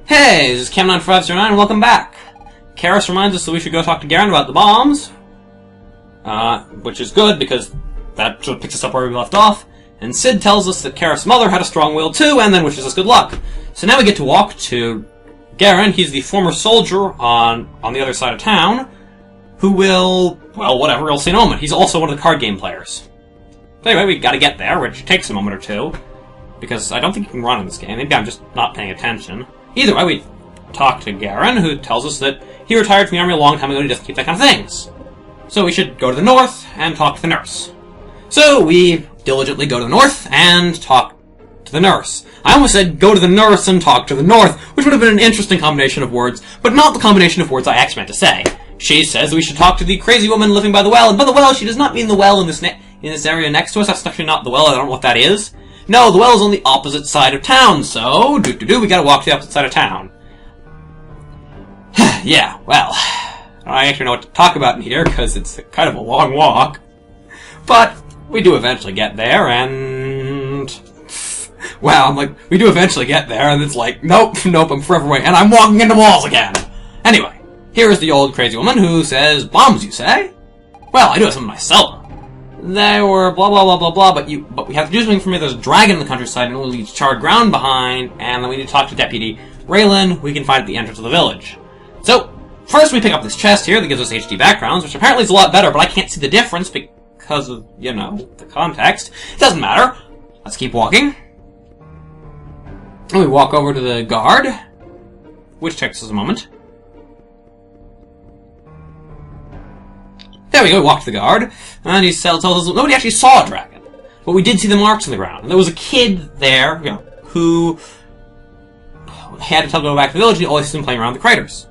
Hey, this is Cam9509 and welcome back. Karis reminds us that we should go talk to Garen about the bombs. Which is good because that sort of picks us up where we left off. And Sid tells us that Karis' mother had a strong will too and then wishes us good luck. So now we get to walk to Garen. He's the former soldier on the other side of town who will, well, whatever, he'll see in a moment. He's also one of the card game players. So anyway, we gotta get there, which takes a moment or two. Because I don't think you can run in this game. Maybe I'm just not paying attention. Either way, we talk to Garen, who tells us that he retired from the army a long time ago and he doesn't keep that kind of things. So we should go to the north and talk to the nurse. So we diligently go to the north and talk to the nurse. I almost said go to the nurse and talk to the north, which would have been an interesting combination of words, but not the combination of words I actually meant to say. She says we should talk to the crazy woman living by the well, and by the well, she does not mean the well in this area next to us. That's actually not the well. I don't know what that is. No, the well is on the opposite side of town, so we gotta walk to the opposite side of town. Yeah, well, I don't actually know what to talk about in here, because it's kind of a long walk. But we do eventually get there, and... Wow, I'm like, we do eventually get there, and it's like, nope, I'm forever away, and I'm walking into walls again! Anyway, here is the old crazy woman who says, bombs, you say? Well, I do have some myself. They were blah blah blah blah blah, but we have to do something for me. There's a dragon in the countryside and only leaves charred ground behind, and then we need to talk to Deputy Raylan, we can find at the entrance of the village. So, first we pick up this chest here that gives us HD backgrounds, which apparently is a lot better, but I can't see the difference because of, you know, the context. It doesn't matter. Let's keep walking. And we walk over to the guard, which takes us a moment. There we go, we walk to the guard, and he tells us nobody actually saw a dragon. But we did see the marks on the ground. And there was a kid there, you know, who had to tell him to go back to the village, and he always sees him playing around the craters.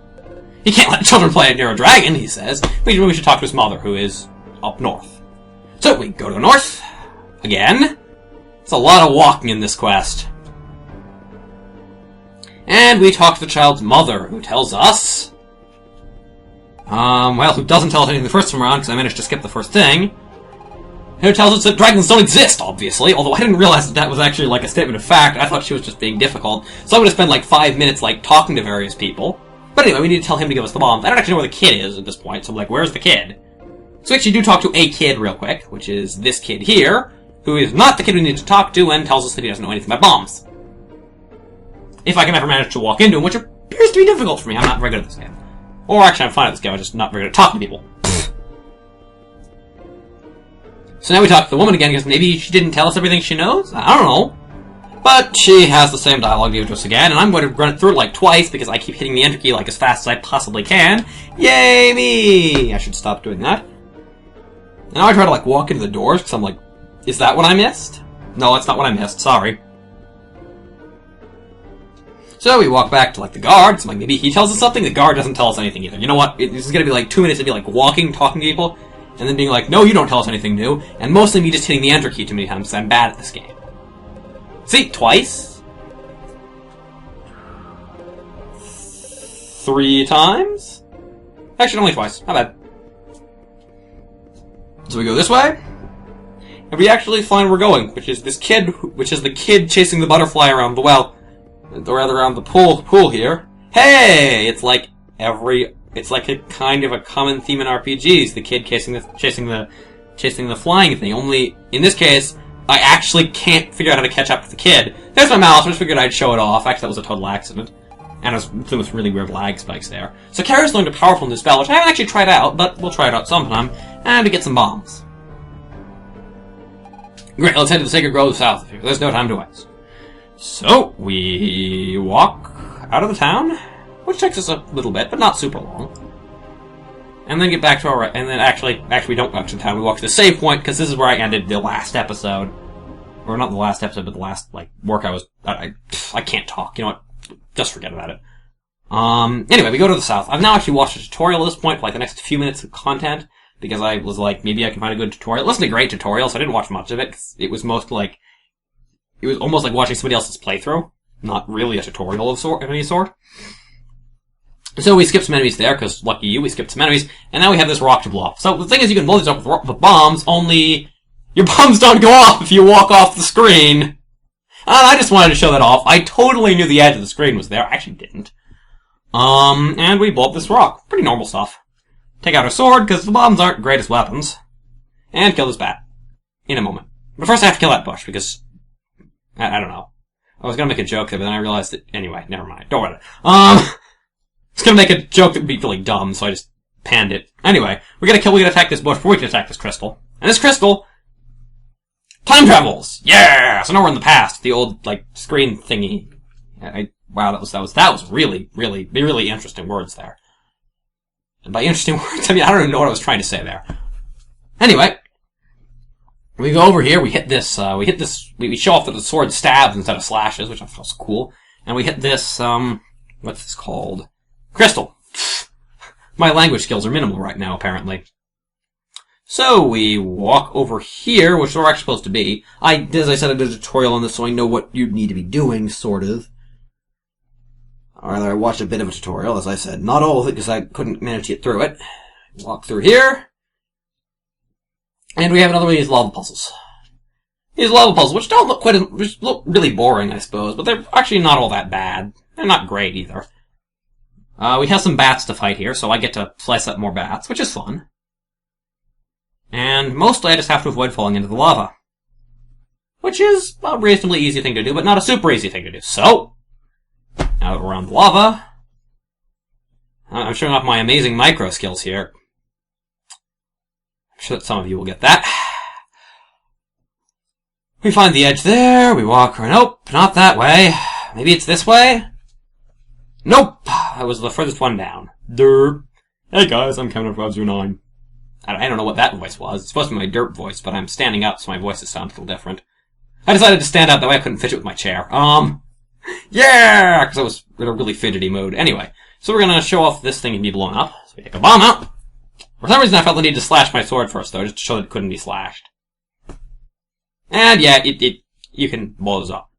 He can't let children play near a dragon, he says. Maybe we should talk to his mother, who is up north. So we go to the north, again. It's a lot of walking in this quest. And we talk to the child's mother, who tells us... well, who doesn't tell us anything the first time around, because I managed to skip the first thing. Who tells us that dragons don't exist, obviously, although I didn't realize that was actually, like, a statement of fact. I thought she was just being difficult. So I'm gonna spend, like, 5 minutes, like, talking to various people. But anyway, we need to tell him to give us the bombs. I don't actually know where the kid is at this point, so I'm like, where's the kid? So we actually do talk to a kid real quick, which is this kid here, who is not the kid we need to talk to, and tells us that he doesn't know anything about bombs. If I can ever manage to walk into him, which appears to be difficult for me. I'm not very good at this game. Or actually, I'm fine at this game, I'm just not very good at talking to people. So now we talk to the woman again, because maybe she didn't tell us everything she knows? I don't know. But she has the same dialogue given to us again, and I'm going to run it through it like twice, because I keep hitting the enter key like as fast as I possibly can. Yay me! I should stop doing that. And now I try to like walk into the doors, because I'm like, is that what I missed? No, that's not what I missed, sorry. So we walk back to, like, the guard. So, like, maybe he tells us something. The guard doesn't tell us anything either. You know what? This is gonna be, like, 2 minutes of me, like, walking, talking to people, and then being like, no, you don't tell us anything new. And mostly me just hitting the enter key too many times, because I'm bad at this game. See? Twice? 3 times? Actually, only twice. Not bad. So we go this way, and we actually find where we're going, which is this kid, which is the kid chasing the butterfly around the well. Or rather around the pool here. Hey! It's like a kind of a common theme in RPGs. The kid chasing the flying thing. Only, in this case, I actually can't figure out how to catch up to the kid. There's my mouse, I just figured I'd show it off. Actually, that was a total accident. And I was doing some really weird lag spikes there. So Karis learned a powerful new spell, which I haven't actually tried out, but we'll try it out sometime. And to get some bombs. Great, let's head to the Sacred Grove south of here. There's no time to waste. So, we walk out of the town, which takes us a little bit, but not super long. And then get back to our... And then actually we don't walk to the town, we walk to the save point, because this is where I ended the last episode. Or not the last episode, but the last, like, work I was... I can't talk, you know what? Just forget about it. Anyway, we go to the south. I've now actually watched a tutorial at this point for, like, the next few minutes of content, because I was like, maybe I can find a good tutorial. It wasn't a great tutorial, so I didn't watch much of it, 'cause it was most like... It was almost like watching somebody else's playthrough. Not really a tutorial of any sort. So we skipped some enemies there, because lucky you, we skipped some enemies, and now we have this rock to blow up. So the thing is, you can blow these up with bombs, only your bombs don't go off if you walk off the screen. I just wanted to show that off. I totally knew the edge of the screen was there. I actually didn't. And we blow up this rock. Pretty normal stuff. Take out our sword, because the bombs aren't greatest weapons. And kill this bat. In a moment. But first I have to kill that bush, because... I don't know. I was gonna make a joke there, but then I realized that... Anyway, never mind. Don't worry. I was gonna make a joke that would be really dumb, so I just panned it. Anyway, we gotta attack this bush before we can attack this crystal. And this crystal... time travels! Yeah! So now we're in the past. The old, screen thingy. Wow, that was really, really, really interesting words there. And by interesting words, I mean, I don't even know what I was trying to say there. Anyway, we go over here, we show off that the sword stabs instead of slashes, which I thought was cool. And we hit this, what's this called? Crystal. My language skills are minimal right now, apparently. So, we walk over here, which is where we're actually supposed to be. As I said, I did a tutorial on this, so I know what you need to be doing, sort of. Or rather, I watched a bit of a tutorial, as I said. Not all of it, because I couldn't manage to get through it. Walk through here. And we have another one of these lava puzzles. These lava puzzles, which which look really boring, I suppose, but they're actually not all that bad. They're not great, either. We have some bats to fight here, so I get to slice up more bats, which is fun. And mostly I just have to avoid falling into the lava. Which is a reasonably easy thing to do, but not a super easy thing to do. So, now that we're on the lava, I'm showing off my amazing micro skills here. I'm sure that some of you will get that. We find the edge there, we walk around. Nope, not that way. Maybe it's this way? Nope! That was the furthest one down. Derp. Hey guys, I'm Counter509. I don't know what that voice was. It's supposed to be my derp voice, but I'm standing up, so my voices sound a little different. I decided to stand up, that way I couldn't fidget with my chair. Yeah! Because I was in a really fidgety mode. Anyway, so we're gonna show off this thing and be blown up. So we take a bomb out. For some reason I felt the need to slash my sword first, though, just to show that it couldn't be slashed. And yeah, you can blow those up.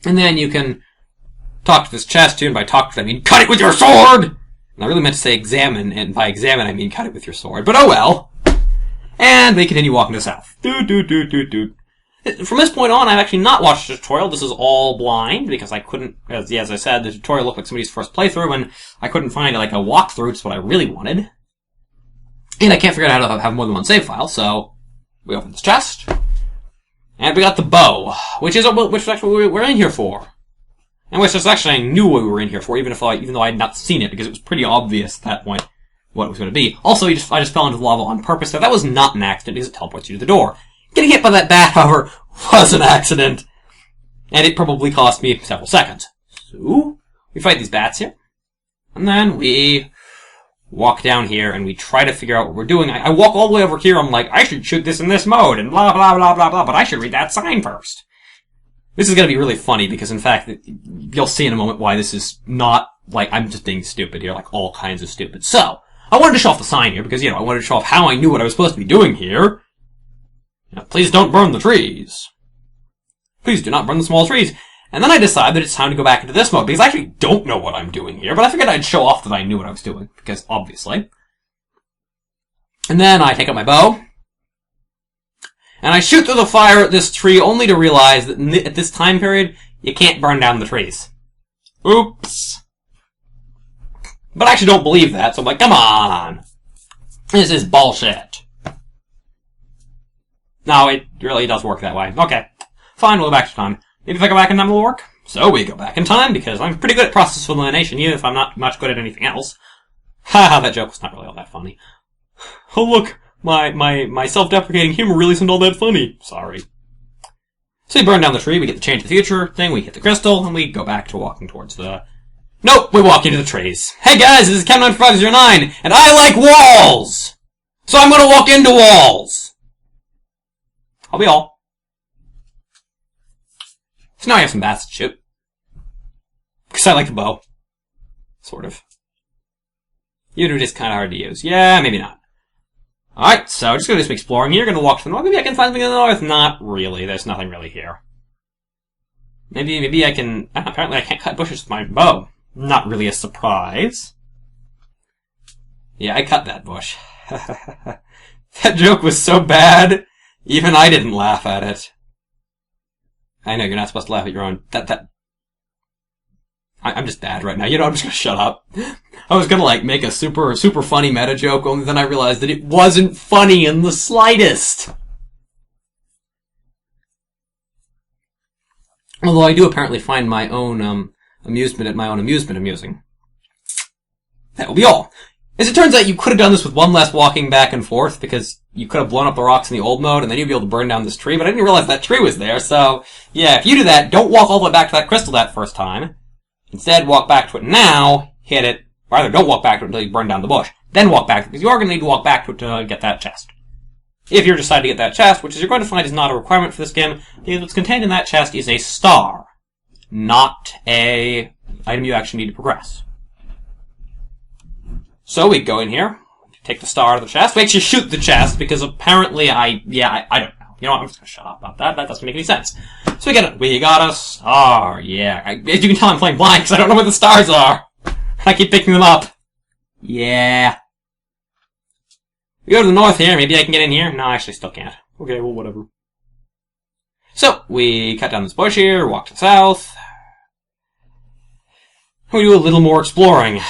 And then you can talk to this chest too, and by talk to it I mean cut it with your sword! And I really meant to say examine, and by examine I mean cut it with your sword, but oh well. And we continue walking to south. From this point on, I've actually not watched a tutorial. This is all blind, because I couldn't, as I said, the tutorial looked like somebody's first playthrough, and I couldn't find, a walkthrough, which is what I really wanted. And I can't figure out how to have more than one save file, so we open this chest. And we got the bow, which is actually what we're in here for. And which is actually I knew what we were in here for, even though I had not seen it, because it was pretty obvious at that point what it was going to be. Also, I just fell into the lava on purpose, so that was not an accident, because it teleports you to the door. Getting hit by that bat, however, was an accident. And it probably cost me several seconds. So, we fight these bats here. And then we walk down here and we try to figure out what we're doing. I walk all the way over here, I'm like, I should shoot this in this mode, and blah, blah, blah, blah, blah, but I should read that sign first. This is going to be really funny because, in fact, you'll see in a moment why this is not, I'm just being stupid here, all kinds of stupid. So, I wanted to show off the sign here because, I wanted to show off how I knew what I was supposed to be doing here. Please don't burn the trees. Please do not burn the small trees. And then I decided that it's time to go back into this mode because I actually don't know what I'm doing here, but I figured I'd show off that I knew what I was doing because, obviously. And then I take out my bow. And I shoot through the fire at this tree only to realize that at this time period, you can't burn down the trees. Oops. But I actually don't believe that, so I'm like, come on. This is bullshit. No, it really does work that way. Okay. Fine, we'll go back to time. Maybe if I go back in time, it'll work. So we go back in time, because I'm pretty good at process of elimination, even if I'm not much good at anything else. Haha, that joke was not really all that funny. Oh look, my self-deprecating humor really isn't all that funny. Sorry. So we burn down the tree, we get the change the future thing, we hit the crystal, and we go back to walking towards the... Nope, we walk into the trees. Hey guys, this is Counter509, and I like walls! So I'm gonna walk into walls! I'll be all. So now I have some bats to shoot. Because I like the bow. Sort of. Even if it is kind of hard to use. Yeah, maybe not. Alright, so just gonna do some exploring here. Gonna walk to the north. Maybe I can find something in the north. Not really. There's nothing really here. Maybe I can... Apparently I can't cut bushes with my bow. Not really a surprise. Yeah, I cut that bush. That joke was so bad, even I didn't laugh at it. I know, you're not supposed to laugh at your own... I'm just bad right now. You know, I'm just gonna shut up. I was gonna, like, make a super funny meta joke, only then I realized that it wasn't funny in the slightest. Although I do apparently find my own, amusement at my own amusement amusing. That will be all. As it turns out, you could have done this with one less walking back and forth, because you could have blown up the rocks in the old mode, and then you'd be able to burn down this tree, but I didn't realize that tree was there, so, yeah, if you do that, don't walk all the way back to that crystal that first time. Instead, walk back to it now, hit it, or either don't walk back to it until you burn down the bush, then walk back to it, because you are going to need to walk back to it to get that chest. If you're deciding to get that chest, which you're going to find is not a requirement for this game, because what's contained in that chest is a star, not a item you actually need to progress. So we go in here, take the star out of the chest, we actually shoot the chest, because apparently I don't know. You know what, I'm just gonna shut up about that, that doesn't make any sense. So we got a star, yeah. As you can tell, I'm playing blind, because I don't know where the stars are. I keep picking them up. Yeah. We go to the north here, maybe I can get in here? No, I actually still can't. Okay, well, whatever. So, we cut down this bush here, walk to the south. We do a little more exploring.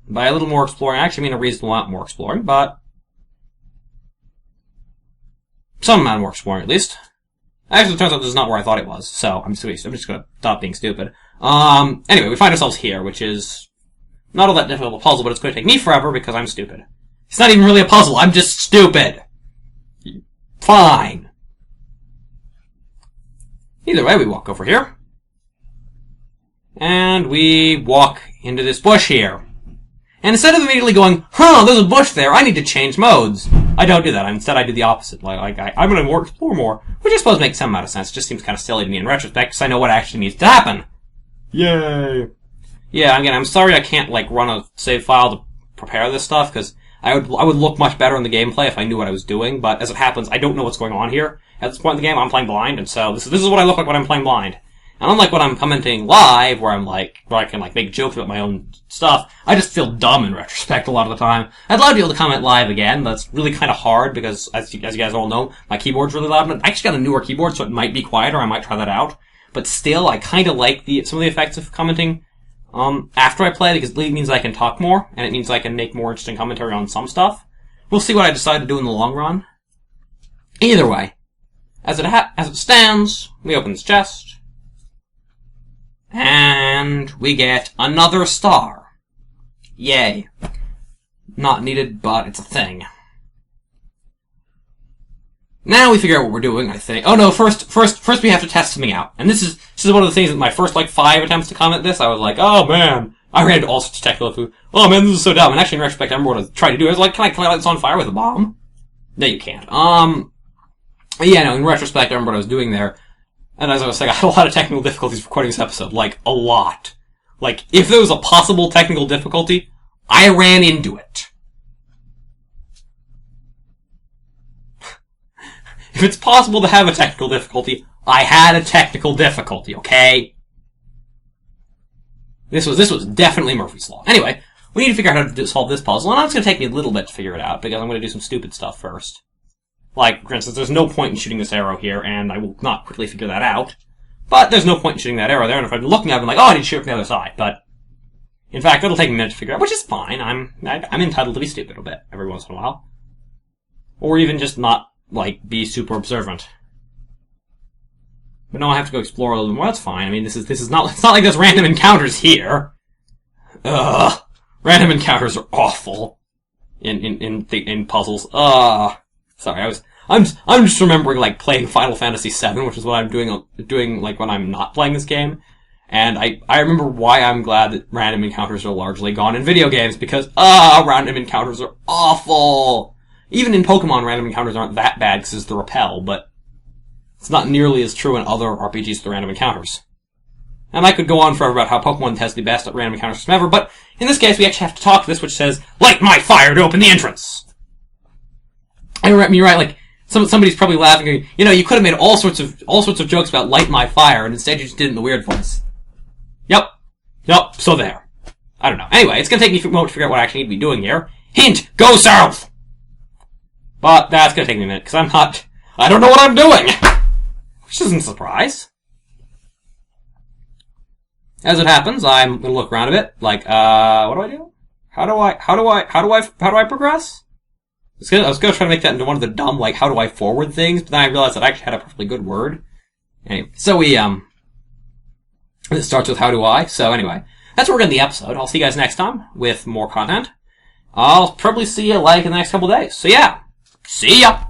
By a little more exploring, I actually mean a reasonable amount more exploring, but some amount more exploring, at least. Actually, it turns out this is not where I thought it was, so I'm just gonna stop being stupid. Anyway, we find ourselves here, which is not all that difficult of a puzzle, but it's going to take me forever because I'm stupid. It's not even really a puzzle, I'm just stupid! Fine. Either way, we walk over here. And we walk into this bush here. And instead of immediately going, huh, there's a bush there, I need to change modes. I don't do that. Instead, I do the opposite. I'm going to explore more, which I suppose makes some amount of sense. It just seems kind of silly to me in retrospect, because I know what actually needs to happen. Yay! Yeah, again, I'm sorry I can't, run a save file to prepare this stuff, because I would look much better in the gameplay if I knew what I was doing, but as it happens, I don't know what's going on here. At this point in the game, I'm playing blind, and so this is what I look like when I'm playing blind. And unlike when I'm commenting live, where I can make jokes about my own stuff, I just feel dumb in retrospect a lot of the time. I'd love to be able to comment live again, but it's really kind of hard because, as you guys all know, my keyboard's really loud. I actually got a newer keyboard, so it might be quieter. I might try that out. But still, I kind of like some of the effects of commenting after I play, because it means I can talk more, and it means I can make more interesting commentary on some stuff. We'll see what I decide to do in the long run. Either way, as it stands, we open this chest. And we get another star. Yay. Not needed, but it's a thing. Now we figure out what we're doing, I think. Oh no, first we have to test something out. And this is one of the things that my first, 5 attempts to comment this, I was like, oh man. I ran into all sorts of technical food. Oh man, this is so dumb. And actually, in retrospect, I remember what I was trying to do. I was like, can I light this on fire with a bomb? No, you can't. Yeah, no, in retrospect, I remember what I was doing there. And as I was saying, I had a lot of technical difficulties recording this episode. A lot. If there was a possible technical difficulty, I ran into it. If it's possible to have a technical difficulty, I had a technical difficulty, okay? This was definitely Murphy's Law. Anyway, we need to figure out how to solve this puzzle, and it's going to take me a little bit to figure it out, because I'm going to do some stupid stuff first. For instance, there's no point in shooting this arrow here, and I will not quickly figure that out. But there's no point in shooting that arrow there, and if I'd been looking at it, I'm like, oh, I need to shoot it from the other side. But, in fact, it'll take me a minute to figure out, which is fine. I'm entitled to be stupid a bit every once in a while. Or even just not, be super observant. But no, I have to go explore a little bit more. That's fine. I mean, this is not, it's not like there's random encounters here. Ugh. Random encounters are awful. In puzzles. Sorry, I'm just remembering, playing Final Fantasy VII, which is what I'm doing, when I'm not playing this game. And I remember why I'm glad that random encounters are largely gone in video games, because, random encounters are awful! Even in Pokemon, random encounters aren't that bad, because it's the repel, but it's not nearly as true in other RPGs with the random encounters. And I could go on forever about how Pokemon has the best at random encounters system ever, but in this case, we actually have to talk to this, which says, light my fire to open the entrance! And you're right, somebody's probably laughing, going, you could have made all sorts of jokes about light my fire, and instead you just did it in the weird voice. Yep, so there. I don't know. Anyway, it's gonna take me a moment to figure out what I actually need to be doing here. Hint! Go south! But that's gonna take me a minute, because I don't know what I'm doing! which isn't a surprise. As it happens, I'm gonna look around a bit, like, what do I do? How do I progress? I was gonna try to make that into one of the dumb, like, how do I forward things, but then I realized that I actually had a perfectly good word. Anyway, so it starts with how do I, so anyway. That's where we're gonna end the episode. I'll see you guys next time with more content. I'll probably see you, like, in the next couple days. So yeah, see ya!